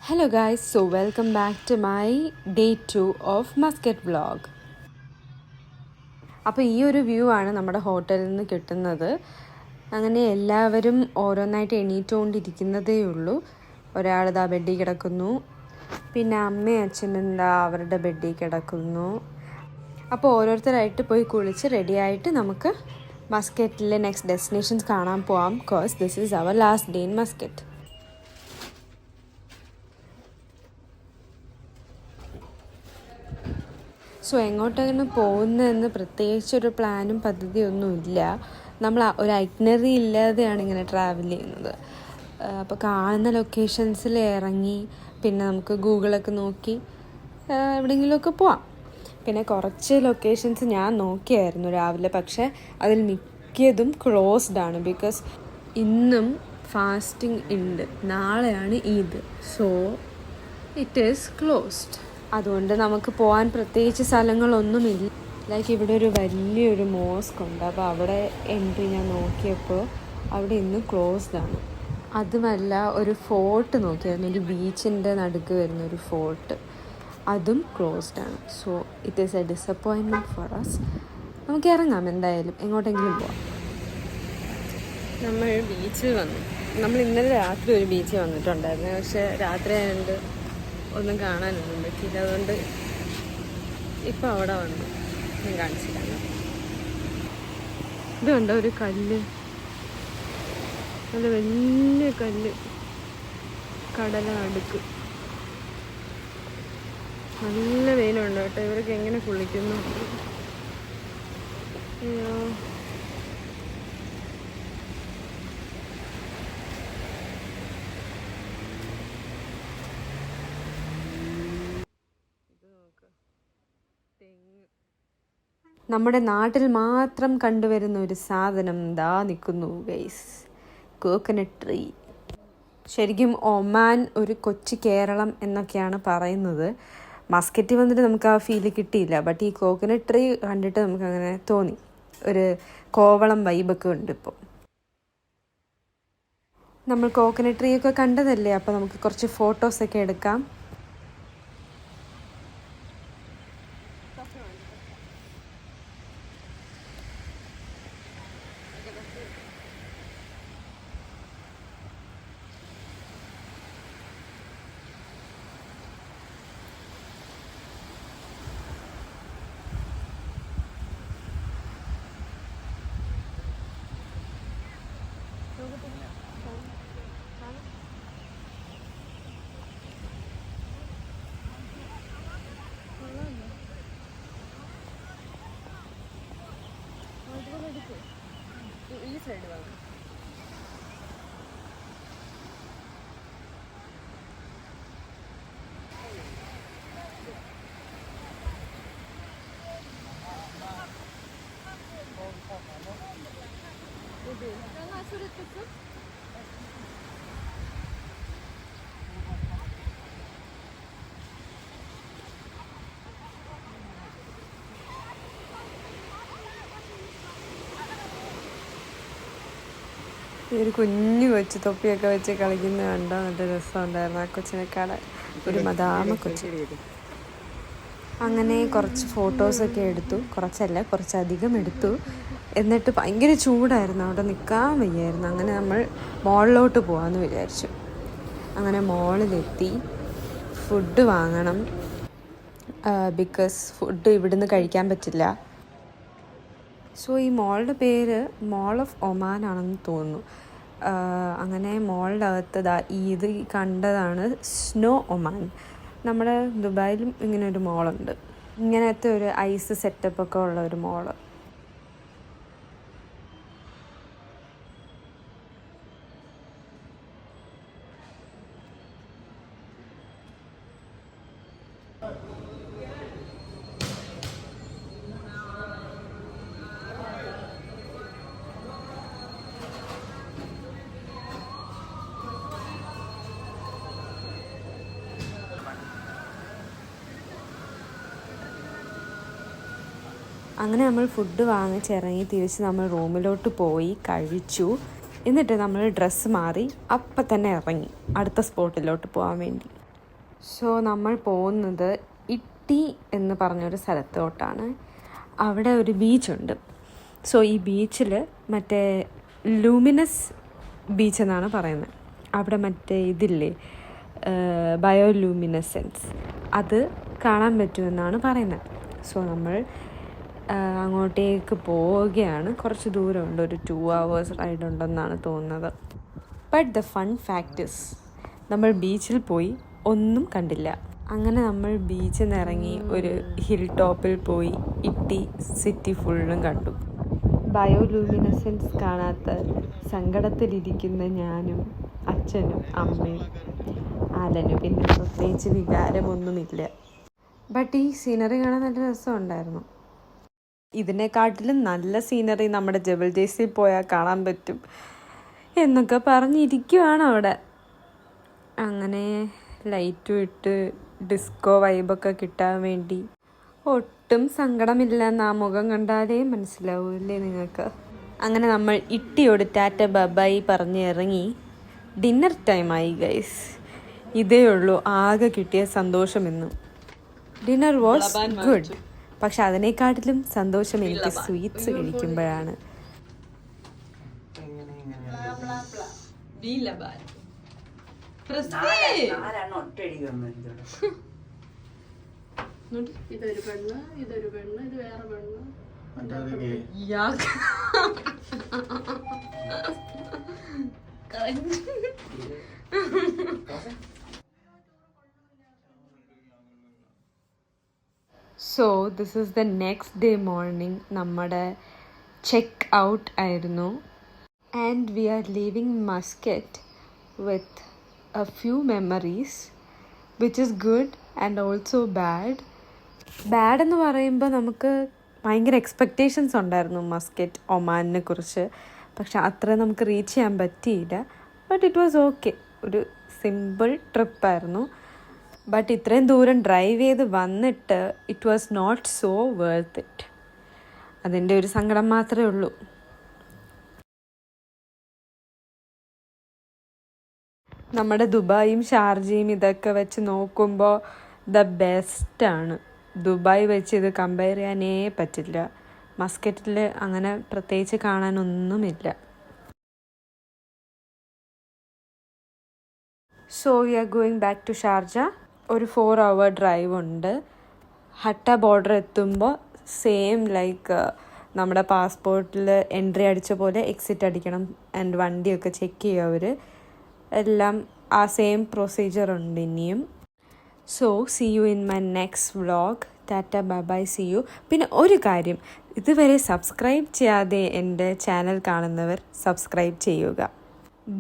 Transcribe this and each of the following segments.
Hello guys, so welcome back to my day 2 of Muscat vlog. അപ്പോൾ ഈ ഒരു view ആണ് നമ്മുടെ ഹോട്ടലിൽ നിന്ന് കിട്ടുന്നത്. അങ്ങനെ എല്ലാവരും ഓരോന്നായിട്ട് എണീറ്റുകൊണ്ടിരിക്കുന്നതേ ഉള്ളൂ. ഒരാൾ ദാ ബെഡിൽ കിടക്കുന്നു, പിന്നെ അമ്മയും അച്ഛനും ദാ അവരുടെ ബെഡിൽ കിടക്കുന്നു. അപ്പോൾ ഓരോരുത്തരായിട്ട് പോയി കുളിച്ച് റെഡിയായിട്ട് നമുക്ക് മസ്കറ്റിലെ നെക്സ്റ്റ് ഡെസ്റ്റിനേഷൻസ് കാണാൻ പോവാം. Because this is our last day in Muscat. So എങ്ങോട്ടാണ് പോകുന്നതെന്ന് പ്രത്യേകിച്ചൊരു പ്ലാനും പദ്ധതിയൊന്നുമില്ല. നമ്മൾ ഒരു ഐറ്റിനറി ഇല്ലാതെയാണ് ഇങ്ങനെ ട്രാവൽ ചെയ്യുന്നത്. അപ്പോൾ കാണുന്ന ലൊക്കേഷൻസിൽ ഇറങ്ങി പിന്നെ നമുക്ക് ഗൂഗിളൊക്കെ നോക്കി എവിടെയെങ്കിലുമൊക്കെ പോവാം. പിന്നെ കുറച്ച് ലൊക്കേഷൻസ് ഞാൻ നോക്കിയായിരുന്നു രാവിലെ, പക്ഷേ അതിൽ മിക്കതും ക്ലോസ്ഡ് ആണ്. ബിക്കോസ് ഇന്നും ഫാസ്റ്റിംഗ് ഉണ്ട്, നാളെയാണ് Eid. So it is closed. അതുകൊണ്ട് നമുക്ക് പോകാൻ പ്രത്യേകിച്ച് സ്ഥലങ്ങളൊന്നുമില്ല. ലൈക്ക് ഇവിടെ ഒരു വലിയൊരു മോസ്ക് ഉണ്ട്, അപ്പോൾ അവിടെ എൻട്രി ഞാൻ നോക്കിയപ്പോൾ അവിടെ ഇന്ന് ക്ലോസ്ഡ് ആണ്. അതുമല്ല, ഒരു ഫോർട്ട് നോക്കിയായിരുന്നു, ഒരു ബീച്ചിൻ്റെ നടുക്ക് വരുന്നൊരു ഫോർട്ട്, അതും ക്ലോസ്ഡ് ആണ്. So it is a disappointment for us. നമുക്ക് ഇറങ്ങാം, എന്തായാലും എങ്ങോട്ടെങ്കിലും പോവാം. നമ്മൾ ബീച്ചിൽ വന്നു. നമ്മൾ ഇന്നലെ രാത്രി ഒരു ബീച്ചിൽ വന്നിട്ടുണ്ടായിരുന്നു, പക്ഷേ രാത്രി ആയതുകൊണ്ട് ഒന്നും കാണാനൊന്നും പറ്റിയില്ല. അതുകൊണ്ട് ഇപ്പം അവിടെ വന്നു ഞാൻ കാണിച്ചില്ല. ഇതുണ്ട് ഒരു കല്ല്, നല്ല വലിയ കല്ല്, കടല നടുക്ക്. നല്ല വെയിലുണ്ട് കേട്ടോ. ഇവർക്ക് എങ്ങനെ കുളിക്കുന്നു. അയ്യോ, നമ്മുടെ നാട്ടിൽ മാത്രം കണ്ടുവരുന്ന ഒരു സാധനം ദാ നിൽക്കുന്നു ഗൈസ്, കോക്കനട്ട് ട്രീ. ശരിക്കും ഒമാൻ ഒരു കൊച്ചു കേരളം എന്നൊക്കെയാണ് പറയുന്നത്. മസ്കറ്റിൽ വന്നിട്ട് നമുക്ക് ആ ഫീല് കിട്ടിയില്ല. ബട്ട് ഈ കോക്കനട്ട് ട്രീ കണ്ടിട്ട് നമുക്കങ്ങനെ തോന്നി, ഒരു കോവളം വൈബൊക്കെ ഉണ്ട്. ഇപ്പോൾ നമ്മൾ കോക്കനട്ട് ട്രീ ഒക്കെ കണ്ടതല്ലേ, അപ്പോൾ നമുക്ക് കുറച്ച് ഫോട്ടോസൊക്കെ എടുക്കാം. ഈ സൈഡ് വേണം. ഈ ഒരു കുഞ്ഞു കൊച്ചു തൊപ്പിയൊക്കെ വെച്ച് കളിക്കുന്ന കണ്ടോ, നല്ല രസമുണ്ടായിരുന്നു. ആ കൊച്ചിനെക്കാളെ ഒരു മദാമ കൊച്ചു. അങ്ങനെ കുറച്ച് ഫോട്ടോസൊക്കെ എടുത്തു, കുറച്ചധികം എടുത്തു. എന്നിട്ട് ഭയങ്കര ചൂടായിരുന്നു, അവിടെ നിൽക്കാൻ വയ്യായിരുന്നു. അങ്ങനെ നമ്മൾ മോളിലോട്ട് പോകാമെന്ന് വിചാരിച്ചു. അങ്ങനെ മോളിലെത്തി. ഫുഡ് വാങ്ങണം, ബിക്കോസ് ഫുഡ് ഇവിടുന്ന് കഴിക്കാൻ പറ്റില്ല. സോ ഈ മോളുടെ പേര് മോൾ ഓഫ് ഒമാൻ ആണെന്ന് തോന്നുന്നു. അങ്ങനെ മോളുടെ അകത്ത് ഇത് കണ്ടതാണ് സ്നോ ഒമാൻ. നമ്മുടെ ദുബായിലും ഇങ്ങനെ ഒരു മോളുണ്ട്, ഇങ്ങനത്തെ ഒരു ഐസ് സെറ്റപ്പൊക്കെ ഉള്ള ഒരു മോള്. അങ്ങനെ നമ്മൾ ഫുഡ് വാങ്ങിച്ചിറങ്ങി തിരിച്ച് നമ്മൾ റൂമിലോട്ട് പോയി കഴിച്ചു. എന്നിട്ട് നമ്മൾ ഡ്രസ്സ് മാറി അപ്പം തന്നെ ഇറങ്ങി അടുത്ത സ്പോട്ടിലോട്ട് പോകാൻ വേണ്ടി. സോ നമ്മൾ പോകുന്നത് ഇട്ടി എന്ന് പറഞ്ഞൊരു സ്ഥലത്തോട്ടാണ്. അവിടെ ഒരു ബീച്ചുണ്ട്. സോ ഈ ബീച്ചിൽ മറ്റേ ലൂമിനസ് ബീച്ച് എന്നാണ് പറയുന്നത്. അവിടെ മറ്റേ ഇതില്ലേ, ബയോലൂമിനസെൻസ്, അത് കാണാൻ പറ്റുമെന്നാണ് പറയുന്നത്. സോ നമ്മൾ അങ്ങോട്ടേക്ക് പോവുകയാണ്. കുറച്ച് ദൂരമുണ്ട്, ഒരു 2 hours റൈഡ് ഉണ്ടെന്നാണ് തോന്നുന്നത്. ബട്ട് ദ ഫൺ ഫാക്ട്സ്, നമ്മൾ ബീച്ചിൽ പോയി ഒന്നും കണ്ടില്ല. അങ്ങനെ നമ്മൾ ബീച്ചിൽ നിന്ന് ഇറങ്ങി ഒരു ഹിൽ ടോപ്പിൽ പോയി ഇട്ടി സിറ്റി ഫുള്ളും കണ്ടു. ബയോലൂമിനസെൻസ് കാണാത്ത സങ്കടത്തിലിരിക്കുന്ന ഞാനും അച്ഛനും അമ്മയും ആലനും, പിന്നെ പ്രത്യേകിച്ച് വികാരമൊന്നുമില്ല. ബട്ട് ഈ സീനറി കാണാൻ നല്ല രസമുണ്ടായിരുന്നു. ഇതിനെക്കാട്ടിലും നല്ല സീനറി നമ്മുടെ ജബൽ ജയ്സിൽ പോയാൽ കാണാൻ പറ്റും എന്നൊക്കെ പറഞ്ഞിരിക്കുവാണ് അവിടെ. അങ്ങനെ ലൈറ്റും ഇട്ട് ഡിസ്കോ വൈബൊക്കെ കിട്ടാൻ വേണ്ടി ഒട്ടും സങ്കടമില്ലെന്ന് ആ മുഖം കണ്ടാലേ മനസ്സിലാവൂല്ലേ നിങ്ങൾക്ക്. അങ്ങനെ നമ്മൾ ഇട്ടിയോട് ടാറ്റ ബബായി പറഞ്ഞ് ഇറങ്ങി. ഡിന്നർ ടൈമായി ഗൈസ്. ഇതേ ഉള്ളൂ ആകെ കിട്ടിയ സന്തോഷമെന്നും. Dinner was good. പക്ഷെ അതിനേക്കാട്ടിലും സന്തോഷം എനിക്ക് സ്വീറ്റ്സ് കഴിക്കുമ്പോഴാണ്. ഇതൊരു പെണ്ണ്, ഇതൊരു പെണ്ണ്, ഇത് വേറെ പെണ്ണ്. So this is the next day morning. നമ്മുടെ ചെക്ക് ഔട്ട് ആയിരുന്നു. And we are leaving Muscat with a few memories, which is good and also bad. Bad എന്ന് പറയുമ്പോൾ നമുക്ക് ഭയങ്കര എക്സ്പെക്റ്റേഷൻസ് ഉണ്ടായിരുന്നു മസ്കറ്റ് ഒമാനിനെ കുറിച്ച്. പക്ഷെ അത്ര നമുക്ക് റീച്ച് ചെയ്യാൻ പറ്റിയില്ല. But it was okay. ഒരു സിമ്പിൾ ട്രിപ്പായിരുന്നു. ബട്ട് ഇത്രയും ദൂരം ഡ്രൈവ് ചെയ്ത് വന്നിട്ട് it was not so worth it. അതിൻ്റെ ഒരു സങ്കടം മാത്രമേ ഉള്ളൂ. നമ്മുടെ ദുബായും ഷാർജയും ഇതൊക്കെ വെച്ച് നോക്കുമ്പോൾ ദ ബെസ്റ്റാണ്. ദുബായ് വെച്ച് ഇത് കമ്പയർ ചെയ്യാനേ പറ്റില്ല. മസ്കറ്റിൽ അങ്ങനെ പ്രത്യേകിച്ച് കാണാനൊന്നുമില്ല. So we are going back to Sharjah. ഒരു 4 hour ഡ്രൈവ് ഉണ്ട്. ഹട്ട ബോർഡർ എത്തുമ്പോൾ സെയിം ലൈക്ക് നമ്മുടെ പാസ്പോർട്ടിൽ എൻട്രി അടിച്ച പോലെ എക്സിറ്റ് അടിക്കണം. ആൻഡ് വണ്ടിയൊക്കെ ചെക്ക് ചെയ്യും അവർ. എല്ലാം ആ സെയിം പ്രൊസീജിയർ ഉണ്ട് ഇനിയും. So see you in my next vlog. ടാറ്റ ബൈ ബൈ, സി യു. പിന്നെ ഒരു കാര്യം, ഇതുവരെ സബ്സ്ക്രൈബ് ചെയ്യാതെ എൻ്റെ ചാനൽ കാണുന്നവർ സബ്സ്ക്രൈബ് ചെയ്യുക.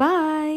ബൈ.